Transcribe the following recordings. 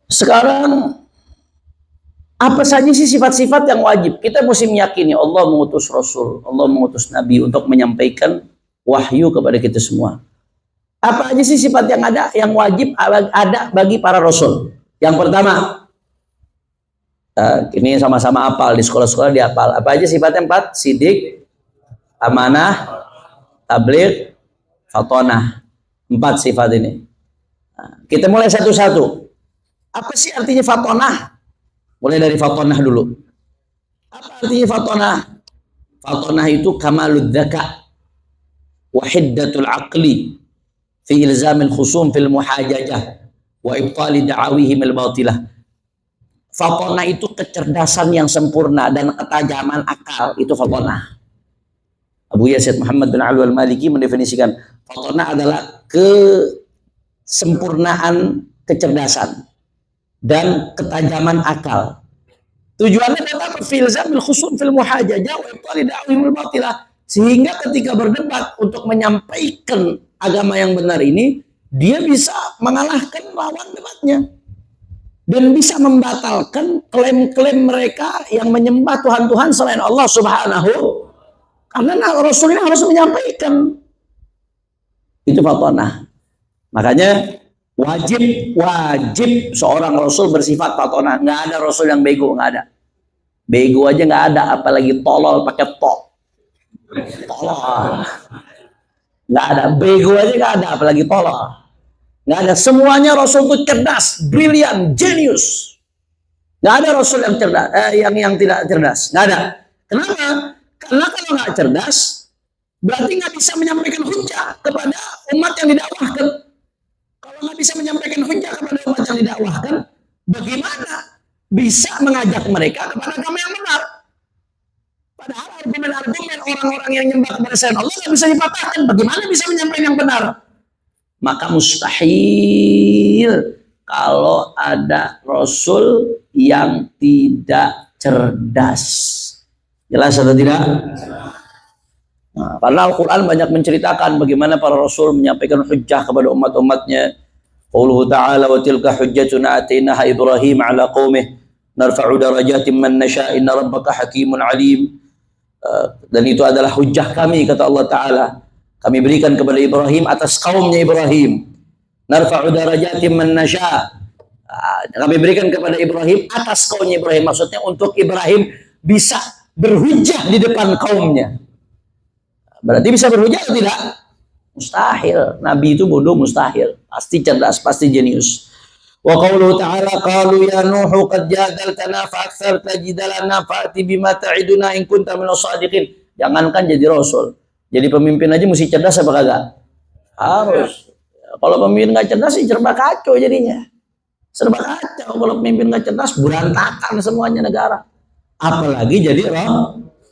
Sekarang apa saja sih sifat-sifat yang wajib? Kita mesti meyakini Allah mengutus Rasul, Allah mengutus Nabi untuk menyampaikan wahyu kepada kita semua. Apa aja sih sifat yang ada, yang wajib ada bagi para Rasul? Yang pertama, ini sama-sama hafal, di sekolah-sekolah dihafal. Apa aja sifatnya? 4, sidik, amanah, tabligh, fatonah. 4 sifat ini. Kita mulai satu-satu. Apa sih artinya fatonah? Mulai dari fatonah dulu. Apa artinya fatonah? Fatonah itu kamalud dzaka wa hiddatul aqli fi ilzamil khusum fil muhajajah wa ibtali da'awihim al-batilah. Fatonah itu kecerdasan yang sempurna dan ketajaman akal, itu fatonah. Abu Yazid Muhammad bin Ali al-Maliki mendefinisikan fatonah adalah kesempurnaan kecerdasan dan ketajaman akal. Tujuannya adalah filzamil khusum fil muhajajah wa ibtali da'wihimul batilah, sehingga ketika berdebat untuk menyampaikan agama yang benar ini, dia bisa mengalahkan lawan debatnya dan bisa membatalkan klaim-klaim mereka yang menyembah Tuhan-Tuhan selain Allah Subhanahu, karena Rasul ini harus menyampaikan. Itu fatonah. Makanya wajib seorang Rasul bersifat fatonah. Nggak ada Rasul yang bego, nggak ada. Bego aja nggak ada, apalagi tolol pakai tok. Tolol. Nggak ada. Bego aja nggak ada, apalagi tolol. Nggak ada. Semuanya Rasul itu cerdas, brilian, jenius. Nggak ada Rasul yang cerdas, yang tidak cerdas. Nggak ada. Kenapa? Karena kalau nggak cerdas, berarti nggak bisa menyampaikan hujah kepada umat yang didakwahkan. Kalau nggak bisa menyampaikan hujah kepada umat yang didakwahkan, bagaimana bisa mengajak mereka kepada agama yang benar? Padahal argumen-argumen orang-orang yang nyembah kepada selain Allah nggak bisa dipatahkan. Bagaimana bisa menyampaikan yang benar? Maka mustahil kalau ada Rasul yang tidak cerdas. Jelas atau tidak? Nah, karena Al-Quran banyak menceritakan bagaimana para Rasul menyampaikan hujjah kepada umat-umatnya. Qauluhu ta'ala wa tilka hujjatuna atainaha Ibrahim ala qaumih narfa'u darajatin man nasha inna rabbaka hakimun alim. Dan itu adalah hujjah kami, kata Allah Ta'ala. Kami berikan kepada Ibrahim atas kaumnya Ibrahim. Narfa'u darajatin man nasha. Kami berikan kepada Ibrahim atas kaumnya Ibrahim. Maksudnya untuk Ibrahim bisa berhujjah di depan kaumnya. Berarti bisa berhujjah atau tidak? Mustahil. Nabi itu bodoh, mustahil. Pasti cerdas, pasti jenius. Wa qauluhu ta'ala qalu ya Nuhu qad jadaltana fa aktsarta jidalana fa'ti bima ta'iduna in kunta minas shadiqin. Jangankan jadi rasul, jadi pemimpin aja mesti cerdas apa kagak? Harus. Kalau pemimpin nggak cerdas sih serba kacau jadinya. Serba kacau kalau pemimpin nggak cerdas, berantakan semuanya negara. Apalagi jadi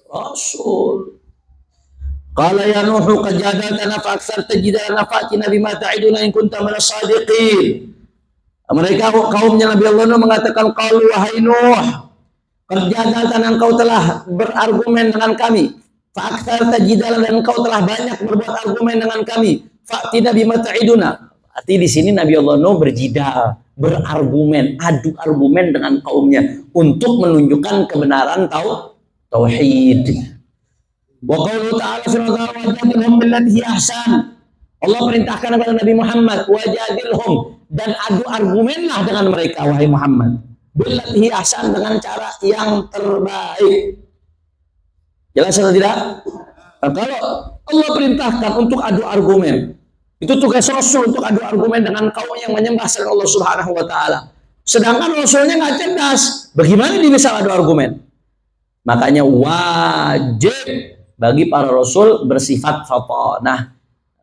rasul. Qala ya Nuhu qad jadaltana fa aktsarta jidalana fa'tina bima ta'iduna in kunta minas shadiqin. Mereka kaumnya Nabi Allah Nuh mengatakan, qalu wahai Nuh, qad jadaltana, engkau telah berargumen dengan kami, fa aktsarta jidalan, dan engkau telah banyak berbuat argumen dengan kami, fa'tina bima ta'iduna. Arti di sini Nabi Allah Nuh berjidal, berargumen, adu argumen dengan kaumnya untuk menunjukkan kebenaran tauhid. Wa qauluhu ta'ala wajadilhum billati ahsan. Allah perintahkan kepada Nabi Muhammad, wajadilhum, dan adu argumenlah dengan mereka wahai Muhammad, billati ahsan, dengan cara yang terbaik. Jelas atau tidak? Nah, kalau Allah perintahkan untuk adu argumen, itu tugas Rasul untuk adu argumen dengan kaum yang menyembah selain Allah Subhanahu wa taala. Sedangkan Rasulnya nggak cerdas, bagaimana dia bisa adu argumen? Makanya wajib bagi para Rasul bersifat fatonah,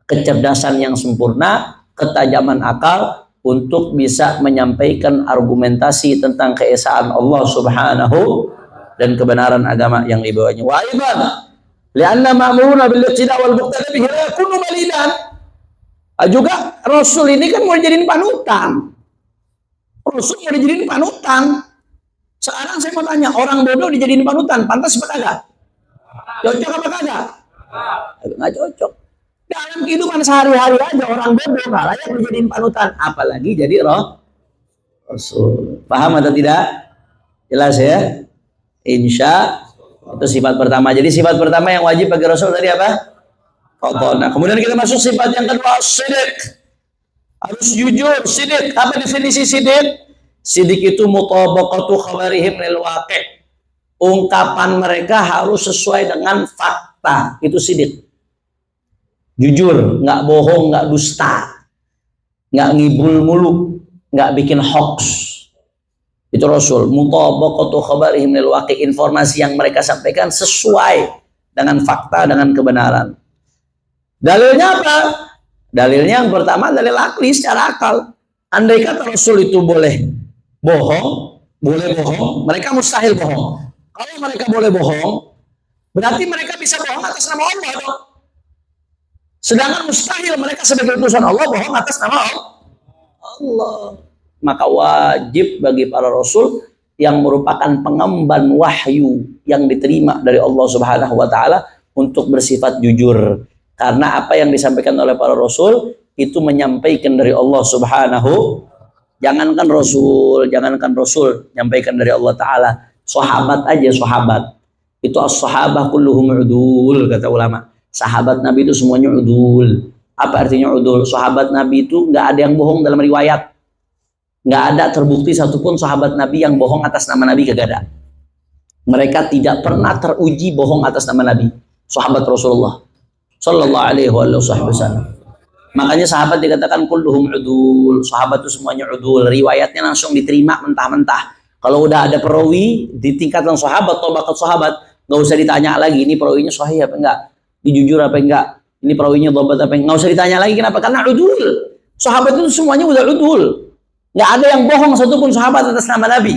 kecerdasan yang sempurna, ketajaman akal untuk bisa menyampaikan argumentasi tentang keesaan Allah Subhanahu dan kebenaran agama yang dibawanya. Wa aidan li'anna ma'muruna bil iqtida' wal muqtada bihi la yakunu balidan. Juga Rasul ini kan mau dijadiin panutan. Rasul mau dijadiin panutan. Sekarang saya mau tanya, orang bodoh dijadiin panutan, pantas apa kagak? Cocok apa kagak? Nggak cocok. Dalam kehidupan sehari-hari aja orang bodoh nggak layak dijadiin panutan, apalagi jadi Rasul. Paham atau tidak? Jelas ya? Insya itu sifat pertama. Jadi sifat pertama yang wajib bagi Rasul tadi apa? Nah, kemudian kita masuk sifat yang kedua, sidik. Harus jujur, sidik. Apa definisi sidik? Sidik itu mutabaqatu khabarihim lil waqi'. Ungkapan mereka harus sesuai dengan fakta. Itu sidik. Jujur, nggak bohong, nggak dusta, nggak ngibul mulu, nggak bikin hoax. Itu Rasul. Mutabaqatu khabarihim lil waqi'. Informasi yang mereka sampaikan sesuai dengan fakta, dengan kebenaran. Dalilnya apa? Dalilnya yang pertama dalil akli, secara akal. Andai kata Rasul itu boleh bohong, mereka mustahil bohong. Kalau mereka boleh bohong, berarti mereka bisa bohong atas nama Allah dong. Sedangkan mustahil mereka sebagai utusan Allah bohong atas nama Allah. Maka wajib bagi para Rasul yang merupakan pengemban wahyu yang diterima dari Allah Subhanahu wa Ta'ala untuk bersifat jujur. Karena apa yang disampaikan oleh para Rasul itu menyampaikan dari Allah Subhanahu. Jangankan Rasul menyampaikan dari Allah Ta'ala. Sahabat aja, sahabat. Itu as-sahabah kulluhum udul, kata ulama. Sahabat Nabi itu semuanya udul. Apa artinya udul? Sahabat Nabi itu nggak ada yang bohong dalam riwayat. Nggak ada terbukti satupun sahabat Nabi yang bohong atas nama Nabi, kagak ada. Mereka tidak pernah teruji bohong atas nama Nabi. Sahabat Rasulullah Sallallahu alaihi wasallam. Makanya sahabat dikatakan kulluhum udul. Sahabat itu semuanya udul. Riwayatnya langsung diterima mentah-mentah. Kalau udah ada perawi di tingkatan sahabat atau bakat sahabat, nggak usah ditanya lagi ini perawinya sahih apa enggak, ini jujur apa enggak, ini perawinya dhabat apa enggak, nggak usah ditanya lagi. Kenapa? Karena udul. Sahabat itu semuanya udah udul. Nggak ada yang bohong satupun sahabat atas nama Nabi.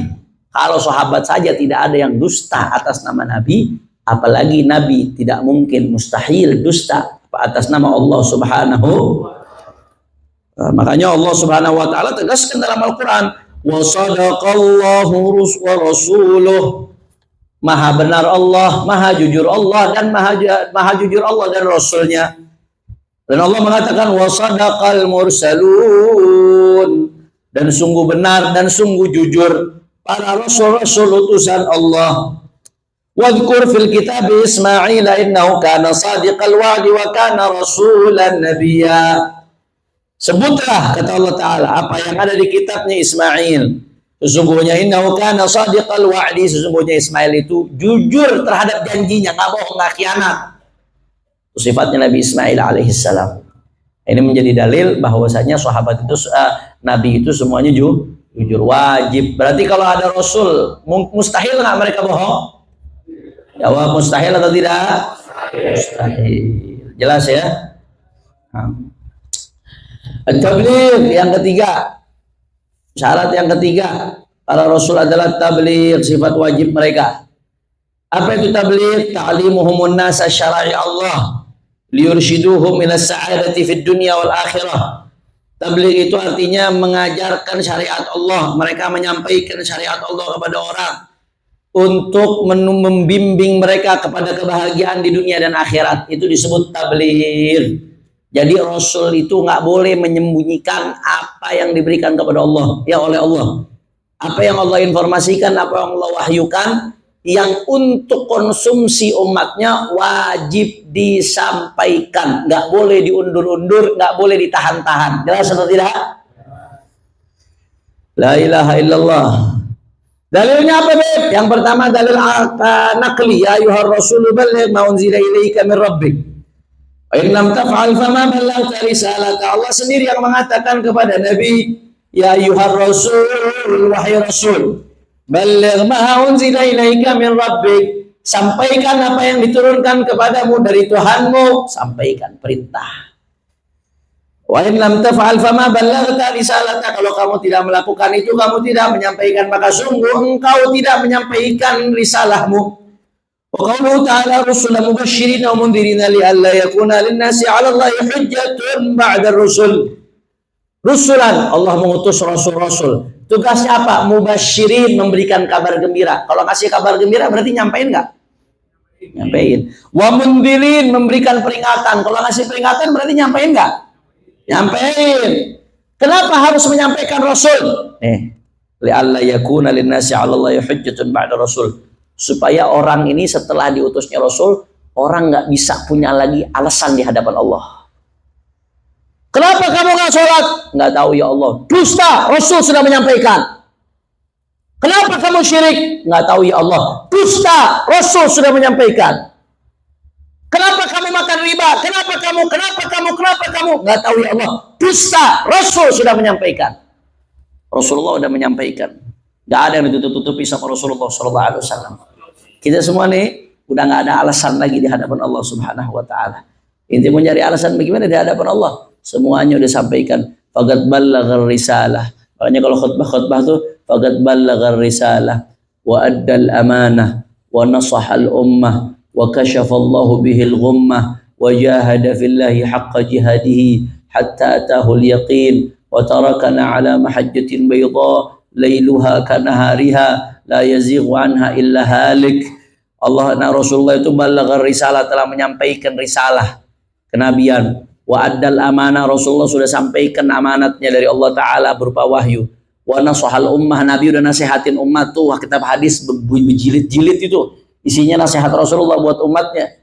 Kalau sahabat saja tidak ada yang dusta atas nama Nabi, apalagi Nabi tidak mungkin, mustahil dusta atas nama Allah Subhanahu. Makanya Allah Subhanahu wa Ta'ala tegaskan dalam Al-Quran, wa sadaqallahu wa rasuluh. Maha benar Allah, maha jujur Allah, dan maha jujur Allah dan Rasulnya. Dan Allah mengatakan wa sadaqal mursalun, dan sungguh benar dan sungguh jujur para rasul-rasul utusan Allah. Wadhkur fil kitab Ismail innahu kana sadiqal wa'di wa kana rasulan nabiyya. Sebutlah, kata Allah Ta'ala, apa yang ada di kitabnya Ismail. Sesungguhnya innahu kana sadiqal wa'di, sesungguhnya Ismail itu jujur terhadap janjinya, nggak bohong, nggak khianat. Itu sifatnya Nabi Ismail alaihissalam. Ini menjadi dalil bahwasanya sahabat itu, Nabi itu semuanya jujur, wajib. Berarti kalau ada Rasul, mustahil nggak mereka bohong? Jawab mustahil atau tidak? Mustahil. Jelas ya? Tabligh yang ketiga. Syarat yang ketiga, para Rasul adalah tabligh, sifat wajib mereka. Apa itu tabligh? Ta'limuhumun nasa syara'i Allah liyurshiduhum ila sa'adati fid dunya wal akhirah. Tabligh itu artinya mengajarkan syariat Allah. Mereka menyampaikan syariat Allah kepada orang untuk membimbing mereka kepada kebahagiaan di dunia dan akhirat. Itu disebut tabligh. Jadi Rasul itu nggak boleh menyembunyikan apa yang diberikan kepada Allah, ya oleh Allah. Apa yang Allah informasikan, apa yang Allah wahyukan, yang untuk konsumsi umatnya wajib disampaikan. Nggak boleh diundur-undur, nggak boleh ditahan-tahan. Jelas atau tidak? La ilaha illallah. Dalilnya apa, Beb? Yang pertama dalil naqli, ya ayyuhar rasulu balligh ma unzila ilaika min rabbik. Wa in lam taf'al fama ballaghta risalata. Allah sendiri yang mengatakan kepada Nabi, ya ayyuhar rasul, wahai rasul, balligh ma unzila ilaika min rabbik. Sampaikan apa yang diturunkan kepadamu dari Tuhanmu, sampaikan perintah. Wa in lam taf'al fama ballaghta risalata. Kalau kamu tidak melakukan itu, kamu tidak menyampaikan, maka sungguh engkau tidak menyampaikan risalahmu. Wa qauluhu ta'ala rusulan mubasysyirin wa mundhirin li'alla yakuna lin-nasi 'ala Allahi hujjatun ba'da ar-rusul. Rusulan, Allah mengutus rasul-rasul. Tugasnya apa? Mubasysyirin, memberikan kabar gembira. Kalau kasih kabar gembira berarti nyampein enggak? Nyampein. Wa mundhirin, memberikan peringatan. Kalau ngasih peringatan berarti nyampein enggak? Nyampein. Kenapa harus menyampaikan Rasul? li'alla yakuna linnasi 'ala Allahi hujjatun ba'da rasul, supaya orang ini setelah diutusnya Rasul, orang nggak bisa punya lagi alasan di hadapan Allah. Kenapa kamu nggak sholat? Nggak tahu ya Allah. Dusta, Rasul sudah menyampaikan. Kenapa kamu syirik? Nggak tahu ya Allah. Dusta, Rasul sudah menyampaikan. Kenapa kamu makan riba? Kenapa kamu? Nggak tahu ya Allah. Dusta, Rasul sudah menyampaikan. Rasulullah sudah menyampaikan. Nggak ada yang ditutup-tutupi sama Rasulullah SAW. Kita semua nih udah nggak ada alasan lagi di hadapan Allah Subhanahu Wa Taala. Inti mau nyari alasan bagaimana di hadapan Allah? Semuanya udah sampaikan. Faqad ballaghar risalah. Makanya kalau khutbah tuh faqad ballaghar risalah wa addal amanah wa nasahal ummah wa kashafallahu bihil ghummah wa jahada fillahi haqqa jihadihi hatta atahu al-yaqin wa tarakana ala mahajjatin bayda lailuha kanahariha la yazighu anha illa halik. Allah dan Rasulullah itu ballaghar risalah, telah menyampaikan risalah kenabian. Wa addal amanah, Rasulullah sudah sampaikan amanatnya dari Allah Ta'ala berupa wahyu. Wa nasahal ummah, Nabi udah nasihatin umat tuh. Kitab hadis berjilid-jilid itu isinya nasihat Rasulullah buat umatnya.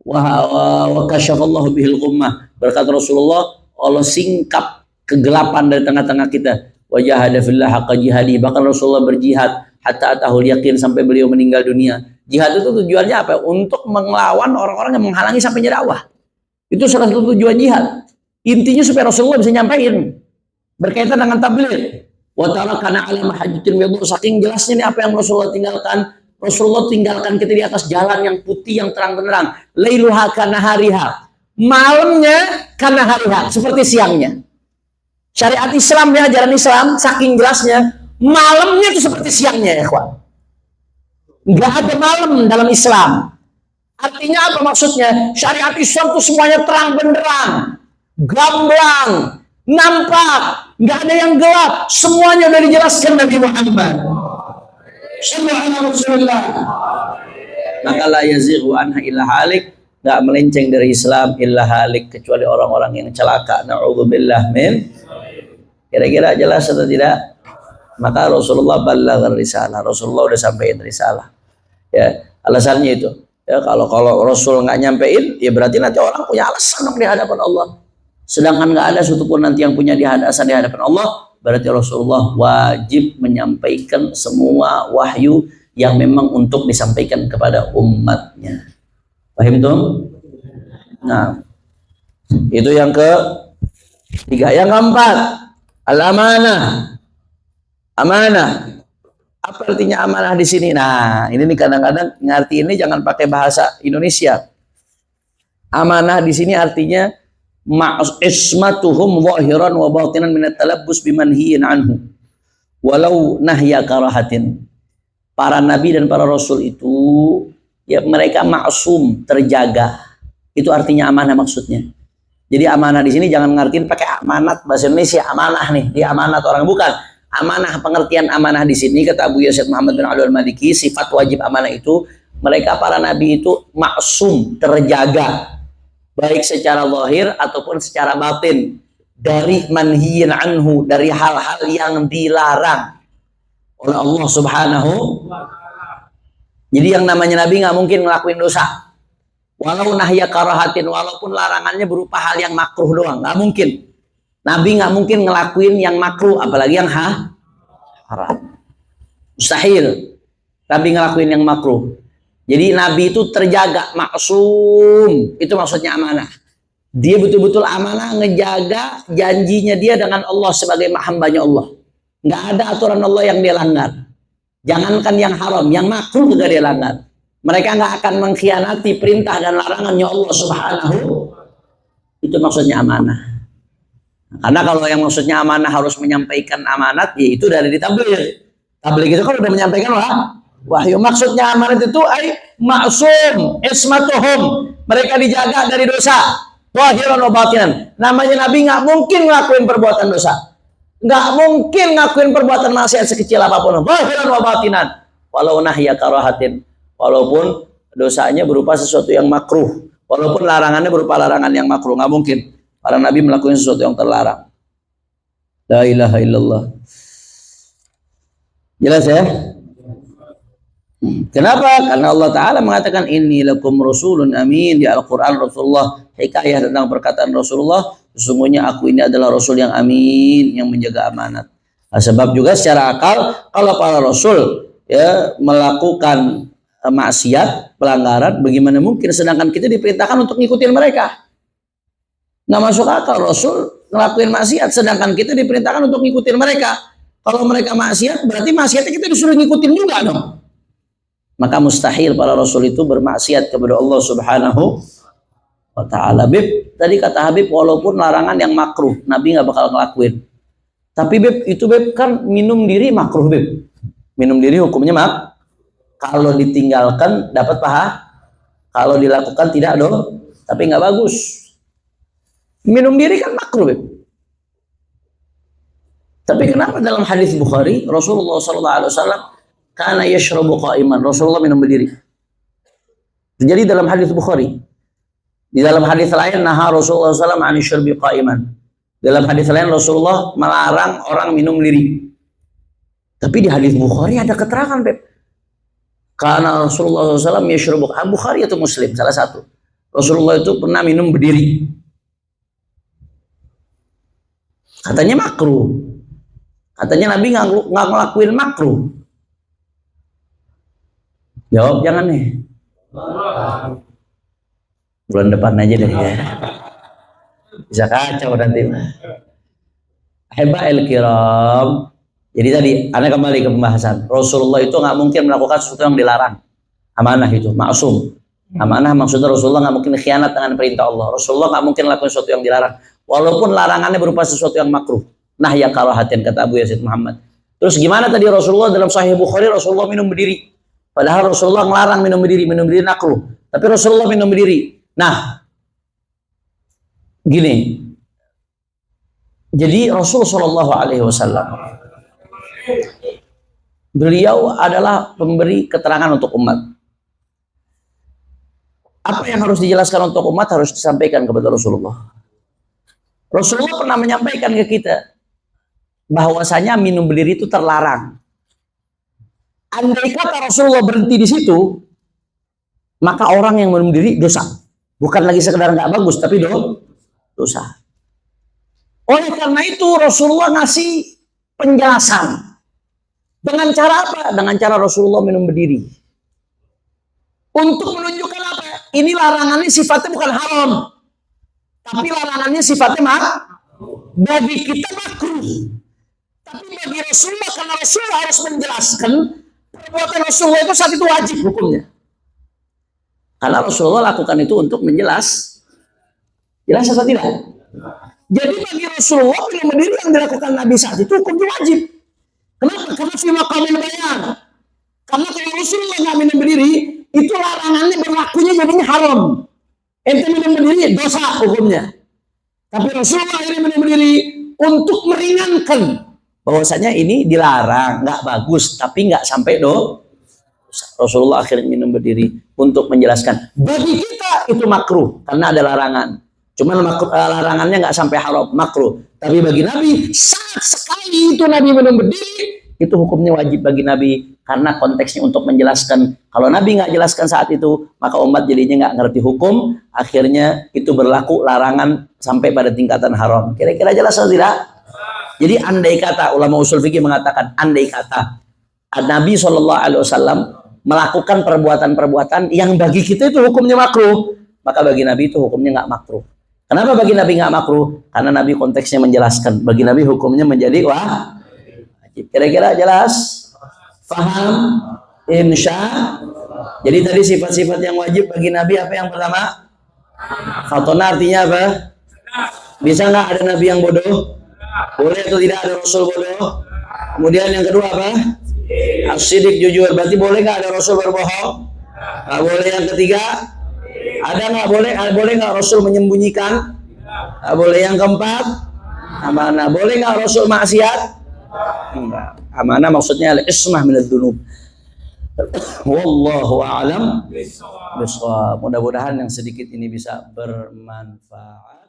Wa kasyafallahu bihil ghummah, berkat Rasulullah Allah singkap kegelapan dari tengah-tengah kita. Wa jahada fillah haqqa jihadi, bahkan Rasulullah berjihad hatta atahul yakin, sampai beliau meninggal dunia. Jihad itu tujuannya apa? Untuk melawan orang-orang yang menghalangi sampai dakwah. Itu salah satu tujuan jihad. Intinya supaya Rasulullah bisa nyampaikan berkaitan dengan tabligh. Wa tarakana ala mahajjatin bayda, saking jelasnya ini apa yang Rasulullah tinggalkan. Rasulullah tinggalkan kita di atas jalan yang putih, yang terang benderang. Lailuha kanahariha, malamnya kanahariha, seperti siangnya. Syariat Islam ya, ajaran Islam saking jelasnya, malamnya itu seperti siangnya ya ikhwan. Enggak ada malam dalam Islam. Artinya apa maksudnya? Syariat Islam itu semuanya terang benderang, gamblang, nampak, nggak ada yang gelap, semuanya udah dijelaskan Nabi Muhammad. Maka la yazighu anha illa halik, nggak melenceng dari Islam illa halik, kecuali orang-orang yang celaka. Na'udzubillah min. Kira-kira jelas atau tidak? Maka Rasulullah ballaghar risalah, Rasulullah udah sampaikan risalah. Ya, alasannya itu. Ya, kalau Rasul nggak nyampein, ya berarti nanti orang punya alasan di hadapan Allah. Sedangkan nggak ada satupun nanti yang punya alasan di hadapan Allah, berarti Rasulullah wajib menyampaikan semua wahyu yang memang untuk disampaikan kepada umatnya. Paham tuh? Nah, itu yang ketiga. Yang keempat, al-amanah. Amanah. Apa artinya amanah di sini? Nah, ini nih kadang-kadang ngerti ini jangan pakai bahasa Indonesia. Amanah di sini artinya ismatuhum zahiran wa batinan min at-talabbus bimanhiyin anhu walau nahya karahatin. Para nabi dan para rasul itu ya mereka maksum, terjaga. Itu artinya amanah maksudnya. Jadi amanah di sini jangan ngertiin pakai amanat bahasa Indonesia, amanah nih, dia amanat orang, bukan. Amanah, pengertian amanah di sini kata Abu Yazid Muhammad bin Ali al-Maliki, sifat wajib amanah itu mereka para nabi itu maksum, terjaga baik secara zahir ataupun secara batin dari manhiyin anhu, dari hal-hal yang dilarang oleh Allah Subhanahu. Jadi yang namanya nabi nggak mungkin ngelakuin dosa walau nahya karahatin, walaupun larangannya berupa hal yang makruh doang, nggak mungkin. Nabi nggak mungkin ngelakuin yang makruh, apalagi yang haram. Mustahil Nabi ngelakuin yang makruh. Jadi Nabi itu terjaga, maksum. Itu maksudnya amanah. Dia betul-betul amanah ngejaga janjinya dia dengan Allah sebagai hambanya Allah. Nggak ada aturan Allah yang dia langgar. Jangankan yang haram, yang makruh juga dia langgar. Mereka nggak akan mengkhianati perintah dan larangannya Allah Subhanahu. Itu maksudnya amanah. Karena kalau yang maksudnya amanah harus menyampaikan amanat, ya itu dari tabligh. Tabligh itu kan udah menyampaikan wahyu. Maksudnya amanat itu maksum, ismatuhum, mereka dijaga dari dosa, zahiran wa batinan. Namanya Nabi nggak mungkin ngelakuin perbuatan dosa, nggak mungkin ngelakuin perbuatan maksiat sekecil apapun, zahiran wa batinan. Walau nahya karahatin, walaupun dosanya berupa sesuatu yang makruh, walaupun larangannya berupa larangan yang makruh, nggak mungkin. Para nabi melakukan sesuatu yang terlarang. La ilaha illallah. Jelas ya? Kenapa? Karena Allah Ta'ala mengatakan inni lakum rasulun amin di Al-Quran. Rasulullah hikayah tentang perkataan Rasulullah, sesungguhnya aku ini adalah Rasul yang amin, yang menjaga amanat. Nah, sebab juga secara akal kalau para Rasul ya melakukan maksiat, pelanggaran, bagaimana mungkin sedangkan kita diperintahkan untuk ngikutin mereka? Nggak masuk akal Rasul ngelakuin maksiat sedangkan kita diperintahkan untuk ngikutin mereka. Kalau mereka maksiat berarti maksiatnya kita disuruh ngikutin juga dong. Maka mustahil para Rasul itu bermaksiat kepada Allah Subhanahu wa ta'ala. Beb, tadi kata Habib walaupun larangan yang makruh Nabi nggak bakal ngelakuin. Tapi Beb, itu Beb kan minum diri makruh Beb. Minum diri hukumnya kalau ditinggalkan dapat paha, kalau dilakukan tidak dong. Tapi nggak bagus. Minum diri kan makruh Beb. Tapi kenapa dalam hadis Bukhari Rasulullah SAW karena yashrabu qa'iman, Rasulullah minum berdiri. Jadi dalam hadis Bukhari. Di dalam hadis lain naha Rasulullah SAW an syurbi qa'iman. Dalam hadis lain Rasulullah melarang orang minum berdiri. Tapi di hadis Bukhari ada keterangan, Beb. Karena Rasulullah SAW yashrabu, Bukhari atau Muslim salah satu. Rasulullah itu pernah minum berdiri. Katanya makruh. Katanya Nabi nggak ngelakuin makruh. Jawab jangan nih. Bulan depan aja deh ya. Bisa kacau nanti. Ahiba'il kiram. Jadi tadi Anda kembali ke pembahasan. Rasulullah itu nggak mungkin melakukan sesuatu yang dilarang. Amanah itu, maksum. Amanah maksudnya Rasulullah nggak mungkin khianat dengan perintah Allah. Rasulullah nggak mungkin melakukan sesuatu yang dilarang. Walaupun larangannya berupa sesuatu yang makruh. Nah ya karahatin kata Abu Yazid Muhammad. Terus gimana tadi Rasulullah dalam Sahih Bukhari Rasulullah minum berdiri. Padahal Rasulullah melarang minum berdiri makruh. Tapi Rasulullah minum berdiri. Nah, gini. Jadi Rasulullah Shallallahu Alaihi Wasallam beliau adalah pemberi keterangan untuk umat. Apa yang harus dijelaskan untuk umat harus disampaikan kepada Rasulullah. Rasulullah pernah menyampaikan ke kita bahwasanya minum berdiri itu terlarang. Andai kata Rasulullah berhenti di situ, maka orang yang minum diri dosa. Bukan lagi sekedar nggak bagus, tapi dosa. Oleh karena itu Rasulullah ngasih penjelasan. Dengan cara apa? Dengan cara Rasulullah minum berdiri. Untuk menunjukkan apa? Ini larangannya sifatnya bukan haram. Tapi larangannya sifatnya bagi kita makruh. Tapi bagi Rasulullah, karena Rasulullah harus menjelaskan perbuatan Rasulullah itu saat itu wajib hukumnya. Karena Rasulullah lakukan itu untuk menjelas. Jelas atau tidak? Jadi bagi Rasulullah minum berdiri yang dilakukan Nabi saat itu hukumnya wajib. Kenapa? Karena fi maqamil bayan. Karena kalau Rasulullah nggak minum berdiri, itu larangannya berlakunya jadinya haram. Ente minum berdiri dosa hukumnya. Tapi Rasulullah akhirnya minum berdiri untuk meringankan bahwasanya ini dilarang, nggak bagus, tapi nggak sampai Rasulullah akhirnya minum berdiri untuk menjelaskan. Bagi kita itu makruh karena ada larangan. Cuman larangannya nggak sampai haram, makruh. Tapi bagi Nabi saat sekali itu Nabi minum berdiri, itu hukumnya wajib bagi Nabi karena konteksnya untuk menjelaskan. Kalau Nabi nggak jelaskan saat itu, maka umat jadinya nggak ngerti hukum. Akhirnya itu berlaku larangan sampai pada tingkatan haram. Kira-kira jelas atau tidak? Jadi andai kata ulama usul fikih mengatakan andai kata Nabi SAW melakukan perbuatan-perbuatan yang bagi kita itu hukumnya makruh, maka bagi Nabi itu hukumnya nggak makruh. Kenapa bagi Nabi nggak makruh? Karena Nabi konteksnya menjelaskan. Bagi Nabi hukumnya menjadi wajib. Kira-kira jelas? Faham? Insya. Jadi tadi sifat-sifat yang wajib bagi Nabi apa yang pertama? Khatona artinya apa? Bisa nggak ada Nabi yang bodoh? Boleh atau tidak ada Rasul bodoh? Kemudian yang kedua apa? As-Siddiq jujur. Berarti boleh nggak ada Rasul berbohong? Nggak boleh. Yang ketiga, ada nggak boleh? Boleh nggak Rasul menyembunyikan? Nggak boleh. Yang keempat, amanah. Boleh nggak Rasul maksiat? Enggak. Amanah maksudnya al-ismah minadz dzunub. Wallahu a'lam bishawab. Mudah-mudahan yang sedikit ini bisa bermanfaat.